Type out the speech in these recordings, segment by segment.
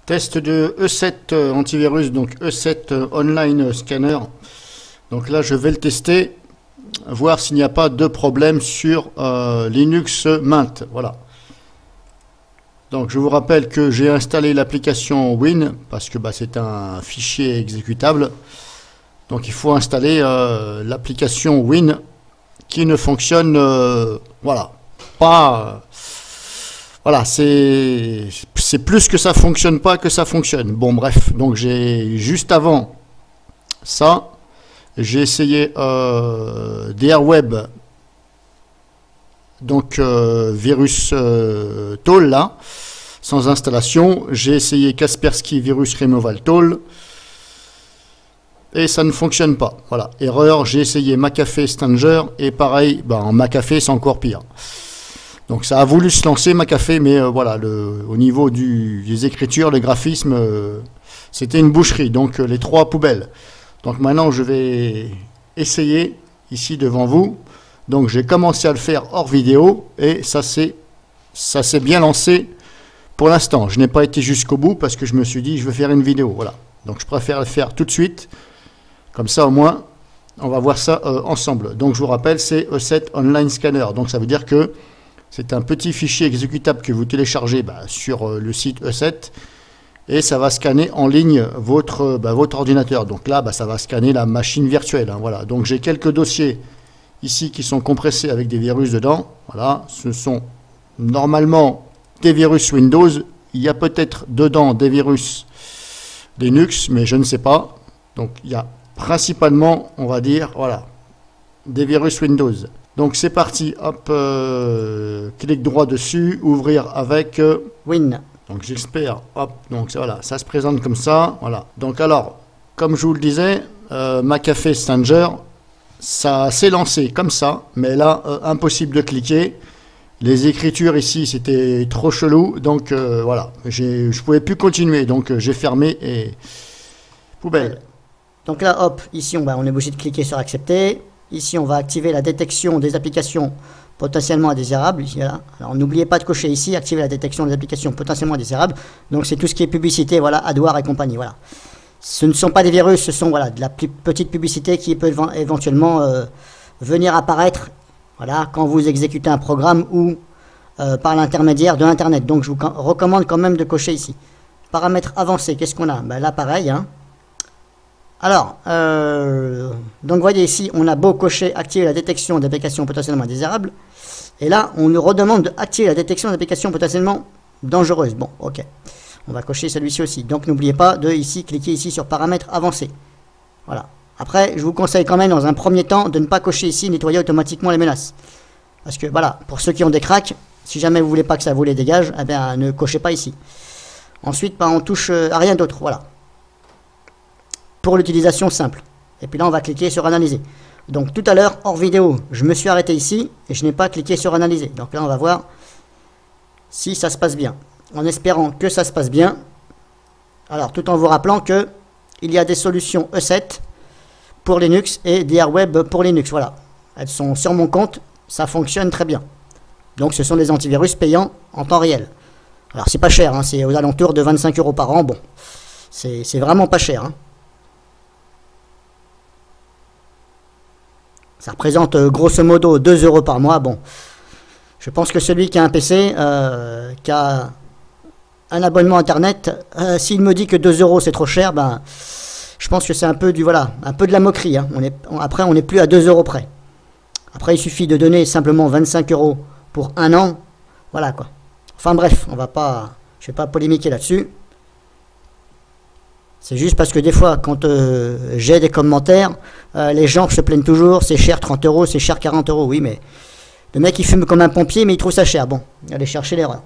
Test de E7 antivirus, donc E7 online scanner. Donc là, je vais le tester, voir s'il n'y a pas de problème sur Linux Mint. Voilà. Donc je vous rappelle que j'ai installé l'application Win parce que c'est un fichier exécutable. Donc il faut installer l'application Win qui ne fonctionne voilà pas. Voilà, c'est plus que ça fonctionne pas que ça fonctionne. Bon bref, donc j'ai juste avant ça, j'ai essayé DRWeb, donc virus Toll là, sans installation. J'ai essayé Kaspersky Virus Removal Toll et ça ne fonctionne pas. Voilà, erreur. J'ai essayé McAfee Stanger et pareil, en McAfee c'est encore pire. Donc ça a voulu se lancer McAfee, mais voilà, au niveau des écritures, les graphismes, c'était une boucherie. Donc les trois poubelles. Donc maintenant je vais essayer ici devant vous. Donc j'ai commencé à le faire hors vidéo et ça s'est bien lancé pour l'instant. Je n'ai pas été jusqu'au bout parce que je me suis dit je vais faire une vidéo. Voilà. Donc je préfère le faire tout de suite. Comme ça au moins on va voir ça ensemble. Donc je vous rappelle, c'est E7 Online Scanner. Donc ça veut dire que c'est un petit fichier exécutable que vous téléchargez sur le site E7 et ça va scanner en ligne votre ordinateur. Donc là, ça va scanner la machine virtuelle. Hein, voilà. Donc j'ai quelques dossiers ici qui sont compressés avec des virus dedans. Voilà. Ce sont normalement des virus Windows. Il y a peut-être dedans des virus Linux, mais je ne sais pas. Donc il y a principalement, on va dire, voilà, des virus Windows. Donc c'est parti, hop, clic droit dessus, ouvrir avec Win. Donc j'espère, hop, donc voilà, ça se présente comme ça, voilà. Donc alors, comme je vous le disais, McAfee Stanger, ça s'est lancé comme ça, mais là, impossible de cliquer. Les écritures ici, c'était trop chelou, donc voilà, je pouvais plus continuer, donc j'ai fermé et poubelle. Donc là, hop, ici, on est obligé de cliquer sur accepter. Ici, on va activer la détection des applications potentiellement indésirables. Ici, là. Alors, n'oubliez pas de cocher ici, activer la détection des applications potentiellement indésirables. Donc, c'est tout ce qui est publicité, voilà, AdWords et compagnie, voilà. Ce ne sont pas des virus, ce sont, voilà, de la petite publicité qui peut éventuellement venir apparaître, voilà, quand vous exécutez un programme ou par l'intermédiaire de Internet. Donc, je vous recommande quand même de cocher ici. Paramètres avancés, qu'est-ce qu'on a? Là, pareil, hein. Alors, donc vous voyez ici, on a beau cocher activer la détection d'applications potentiellement indésirables. Et là, on nous redemande d'activer la détection d'applications potentiellement dangereuses. Bon, ok. On va cocher celui-ci aussi. Donc n'oubliez pas de ici cliquer ici sur paramètres avancés. Voilà. Après, je vous conseille quand même dans un premier temps de ne pas cocher ici nettoyer automatiquement les menaces. Parce que voilà, pour ceux qui ont des cracks, si jamais vous voulez pas que ça vous les dégage, eh bien ne cochez pas ici. Ensuite, on touche à rien d'autre. Voilà. Pour l'utilisation simple. Et puis là, on va cliquer sur analyser. Donc tout à l'heure, hors vidéo, je me suis arrêté ici et je n'ai pas cliqué sur analyser. Donc là, on va voir si ça se passe bien. En espérant que ça se passe bien. Alors, tout en vous rappelant que il y a des solutions E7 pour Linux et DRWeb pour Linux. Voilà. Elles sont sur mon compte. Ça fonctionne très bien. Donc ce sont des antivirus payants en temps réel. Alors c'est pas cher. Hein, c'est aux alentours de 25 € par an. Bon, c'est vraiment pas cher. Hein. Ça représente grosso modo 2 € par mois. Bon, je pense que celui qui a un PC, qui a un abonnement internet, s'il me dit que 2 € c'est trop cher, je pense que c'est un peu un peu de la moquerie. Hein. Après, on n'est plus à 2 € près. Après, il suffit de donner simplement 25 € pour un an. Voilà quoi. Enfin bref, je vais pas polémiquer là-dessus. C'est juste parce que des fois, quand j'ai des commentaires, les gens se plaignent toujours, c'est cher 30 €, c'est cher 40 €. Oui, mais le mec il fume comme un pompier, mais il trouve ça cher. Bon, allez chercher l'erreur.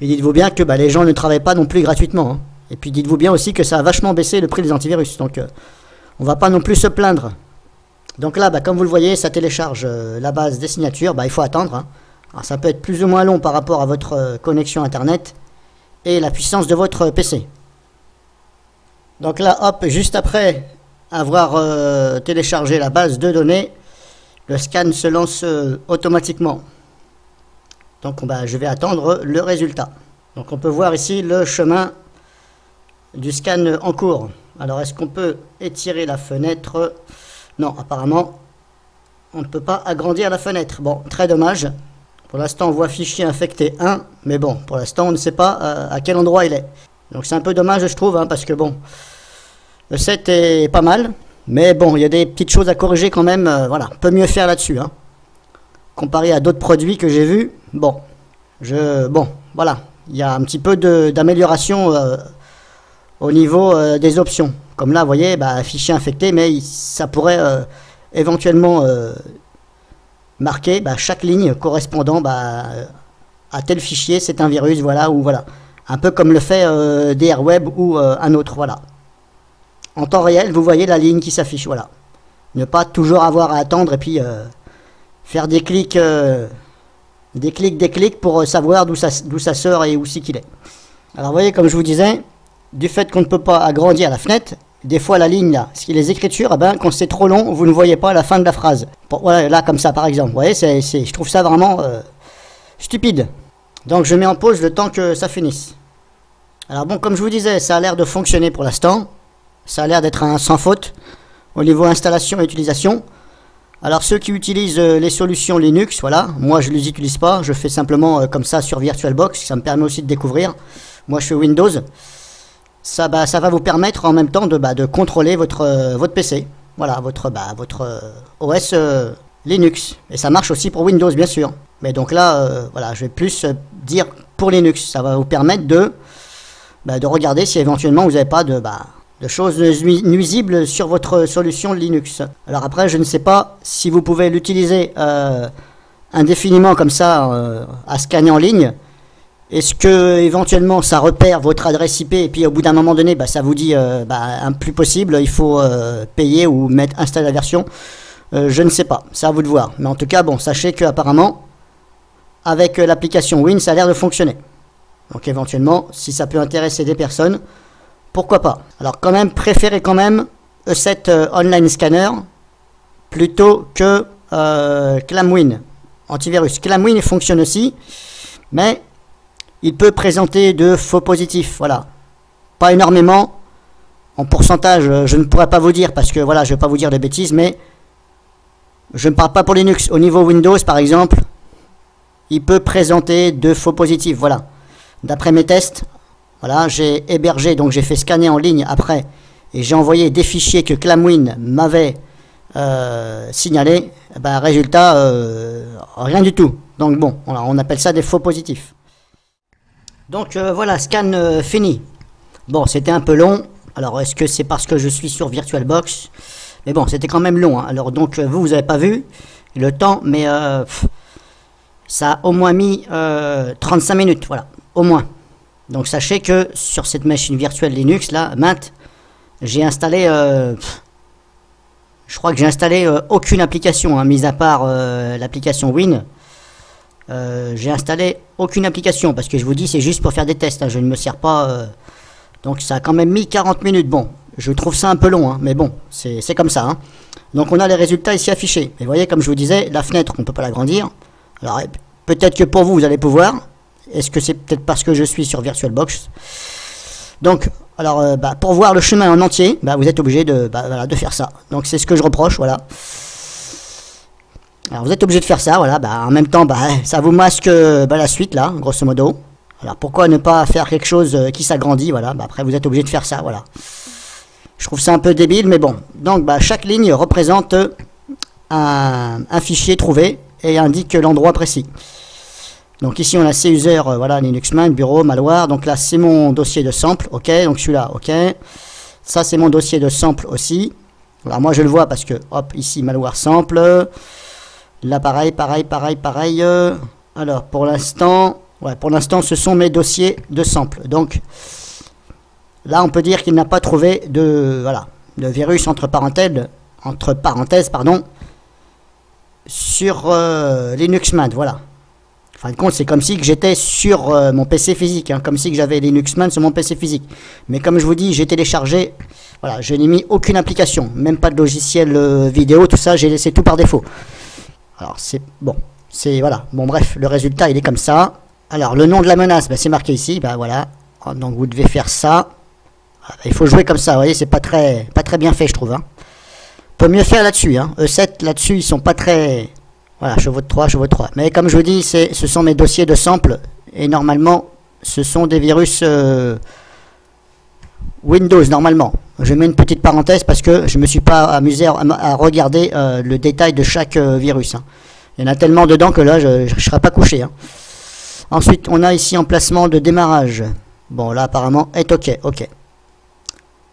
Et dites-vous bien que les gens ne travaillent pas non plus gratuitement. Hein. Et puis dites-vous bien aussi que ça a vachement baissé le prix des antivirus. Donc on va pas non plus se plaindre. Donc là, comme vous le voyez, ça télécharge la base des signatures. Il faut attendre. Hein. Alors ça peut être plus ou moins long par rapport à votre connexion Internet et la puissance de votre PC. Donc là, hop, juste après avoir téléchargé la base de données, le scan se lance automatiquement. Donc je vais attendre le résultat. Donc on peut voir ici le chemin du scan en cours. Alors est-ce qu'on peut étirer la fenêtre? Non, apparemment on ne peut pas agrandir la fenêtre. Bon, très dommage. Pour l'instant on voit fichier infecté 1, mais bon, pour l'instant on ne sait pas à quel endroit il est. Donc c'est un peu dommage je trouve, hein, parce que bon, le set est pas mal, mais bon, il y a des petites choses à corriger quand même, voilà, on peut mieux faire là-dessus, hein. Comparé à d'autres produits que j'ai vus, bon, voilà, il y a un petit peu d'amélioration au niveau des options. Comme là, vous voyez, bah, fichier infecté, mais ça pourrait éventuellement marquer bah, chaque ligne correspondant bah, à tel fichier, c'est un virus, voilà, ou voilà. Un peu comme le fait DRWeb ou un autre, voilà. En temps réel, vous voyez la ligne qui s'affiche, voilà. Ne pas toujours avoir à attendre et puis faire des clics pour savoir d'où ça sort et où c'est qu'il est. Alors vous voyez, comme je vous disais, du fait qu'on ne peut pas agrandir la fenêtre, des fois la ligne là, ce qui est les écritures, eh ben, quand c'est trop long, vous ne voyez pas la fin de la phrase. Voilà, là comme ça par exemple, vous voyez, je trouve ça vraiment stupide. Donc je mets en pause le temps que ça finisse. Alors bon, comme je vous disais, ça a l'air de fonctionner pour l'instant. Ça a l'air d'être un sans faute au niveau installation et utilisation. Alors ceux qui utilisent les solutions Linux, voilà, moi je ne les utilise pas, je fais simplement comme ça sur VirtualBox, ça me permet aussi de découvrir. Moi je fais Windows. Ça va vous permettre en même temps de contrôler votre PC. Voilà, votre OS Linux. Et ça marche aussi pour Windows bien sûr. Mais donc là, voilà, je vais plus dire pour Linux. Ça va vous permettre de regarder si éventuellement vous n'avez pas de choses nuisibles sur votre solution Linux. Alors après, je ne sais pas si vous pouvez l'utiliser indéfiniment comme ça, à scanner en ligne. Est-ce que éventuellement ça repère votre adresse IP et puis au bout d'un moment donné, ça vous dit un plus possible, il faut payer ou installer la version. Je ne sais pas, c'est à vous de voir. Mais en tout cas, bon, sachez que apparemment, avec l'application Win, ça a l'air de fonctionner. Donc éventuellement, si ça peut intéresser des personnes, pourquoi pas. Alors quand même, préférez quand même E7 Online Scanner plutôt que ClamWin antivirus. ClamWin fonctionne aussi, mais il peut présenter de faux positifs, voilà. Pas énormément, en pourcentage, je ne pourrais pas vous dire, parce que voilà, je ne vais pas vous dire de bêtises, mais je ne parle pas pour Linux. Au niveau Windows, par exemple, il peut présenter de faux positifs, voilà. D'après mes tests, voilà, j'ai hébergé, donc j'ai fait scanner en ligne après, et j'ai envoyé des fichiers que ClamWin m'avait signalés, résultat, rien du tout. Donc bon, on appelle ça des faux positifs. Donc voilà, scan fini. Bon, c'était un peu long. Alors, est-ce que c'est parce que je suis sur VirtualBox? Mais bon, c'était quand même long, hein. Alors, donc, vous n'avez pas vu le temps, mais ça a au moins mis 35 minutes, voilà, au moins. Donc, sachez que sur cette machine virtuelle Linux, là, Mint, j'ai installé, je crois que j'ai installé aucune application, hein, mis à part l'application Win. J'ai installé aucune application parce que je vous dis c'est juste pour faire des tests, hein, je ne me sers pas donc ça a quand même mis 40 minutes. Bon, je trouve ça un peu long, hein, mais bon, c'est comme ça, hein. Donc on a les résultats ici affichés et vous voyez, comme je vous disais, la fenêtre on ne peut pas l'agrandir. Alors peut-être que pour vous, vous allez pouvoir. Est-ce que c'est peut-être parce que je suis sur VirtualBox? Donc alors pour voir le chemin en entier, vous êtes obligé de faire ça. Donc c'est ce que je reproche, voilà. Alors vous êtes obligé de faire ça, voilà, en même temps, ça vous masque la suite, là, grosso modo. Alors pourquoi ne pas faire quelque chose qui s'agrandit, voilà, après vous êtes obligé de faire ça, voilà. Je trouve ça un peu débile, mais bon. Donc chaque ligne représente un fichier trouvé et indique l'endroit précis. Donc ici on a C-User, voilà, Linux Mint, bureau, malware, donc là c'est mon dossier de sample, ok, donc celui-là, ok. Ça c'est mon dossier de sample aussi. Alors moi je le vois parce que, hop, ici malware sample. Là, pareil. Alors, pour l'instant, ce sont mes dossiers de sample. Donc, là, on peut dire qu'il n'a pas trouvé de virus entre parenthèses, pardon, sur Linux Mint, voilà. En fin de compte, c'est comme si j'étais sur mon PC physique, hein, comme si j'avais Linux Mint sur mon PC physique. Mais comme je vous dis, j'ai téléchargé, voilà, je n'ai mis aucune application, même pas de logiciel vidéo, tout ça, j'ai laissé tout par défaut. Alors c'est bon, voilà, bon bref, le résultat il est comme ça. Alors, le nom de la menace, ben, c'est marqué ici. Ben, voilà. Donc, vous devez faire ça. Il faut jouer comme ça, vous voyez, c'est pas très bien fait, je trouve. Hein. On peut mieux faire là-dessus. Hein. E7, là-dessus, ils sont pas très... Voilà, chevaux de 3, chevaux de 3. Mais comme je vous dis, ce sont mes dossiers de samples. Et normalement, ce sont des virus Windows, normalement. Je mets une petite parenthèse parce que je ne me suis pas amusé à regarder le détail de chaque virus. Hein. Il y en a tellement dedans que là, je ne serai pas couché. Hein. Ensuite, on a ici emplacement de démarrage. Bon, là, apparemment, est OK. OK.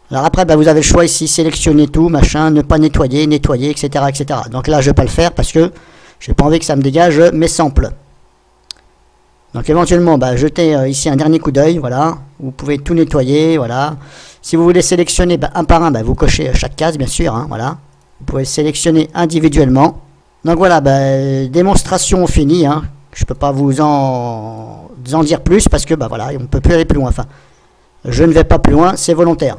Alors après, bah, vous avez le choix ici, sélectionner tout, machin, ne pas nettoyer, etc., etc. Donc là, je ne vais pas le faire parce que je n'ai pas envie que ça me dégage mes samples. Donc éventuellement, bah, jetez ici un dernier coup d'œil, voilà. Vous pouvez tout nettoyer, voilà. Si vous voulez sélectionner un par un, bah, vous cochez chaque case, bien sûr, hein, voilà. Vous pouvez sélectionner individuellement. Donc voilà, bah, démonstration finie, hein. Je ne peux pas vous en dire plus parce que, bah, voilà, on ne peut plus aller plus loin. Enfin, je ne vais pas plus loin, c'est volontaire.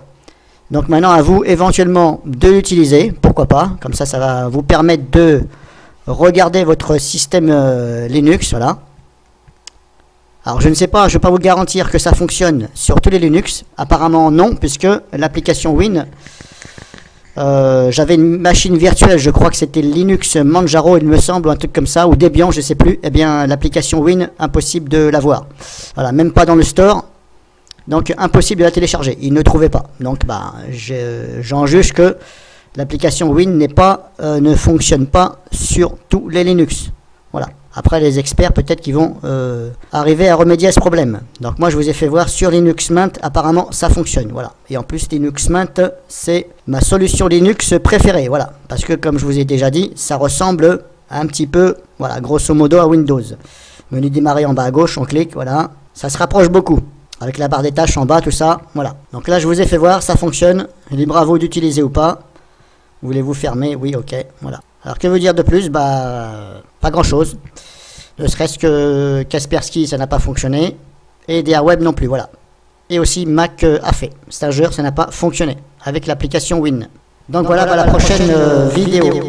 Donc maintenant, à vous éventuellement de l'utiliser, pourquoi pas. Comme ça, ça va vous permettre de regarder votre système Linux, voilà. Alors je ne sais pas, je ne vais pas vous garantir que ça fonctionne sur tous les Linux. Apparemment non, puisque l'application Win, j'avais une machine virtuelle, je crois que c'était Linux Manjaro, il me semble, ou un truc comme ça, ou Debian, je ne sais plus. Eh bien l'application Win, impossible de l'avoir. Voilà, même pas dans le store. Donc impossible de la télécharger, il ne trouvait pas. Donc bah, j'en juge que l'application Win ne fonctionne pas sur tous les Linux. Voilà. Après les experts peut-être qu'ils vont arriver à remédier à ce problème. Donc moi je vous ai fait voir sur Linux Mint, apparemment ça fonctionne. Voilà. Et en plus Linux Mint c'est ma solution Linux préférée. Voilà. Parce que comme je vous ai déjà dit, ça ressemble un petit peu, voilà, grosso modo à Windows. Menu démarrer en bas à gauche, on clique, voilà. Ça se rapproche beaucoup. Avec la barre des tâches en bas, tout ça, voilà. Donc là, je vous ai fait voir, ça fonctionne. Libre à vous d'utiliser ou pas. Voulez-vous fermer? Oui, ok, voilà. Alors, que vous dire de plus? Bah, pas grand-chose. Ne serait-ce que Kaspersky, ça n'a pas fonctionné. Et DR Web non plus, voilà. Et aussi Mac a fait. Stager, ça n'a pas fonctionné. Avec l'application Win. Donc voilà, à la prochaine vidéo.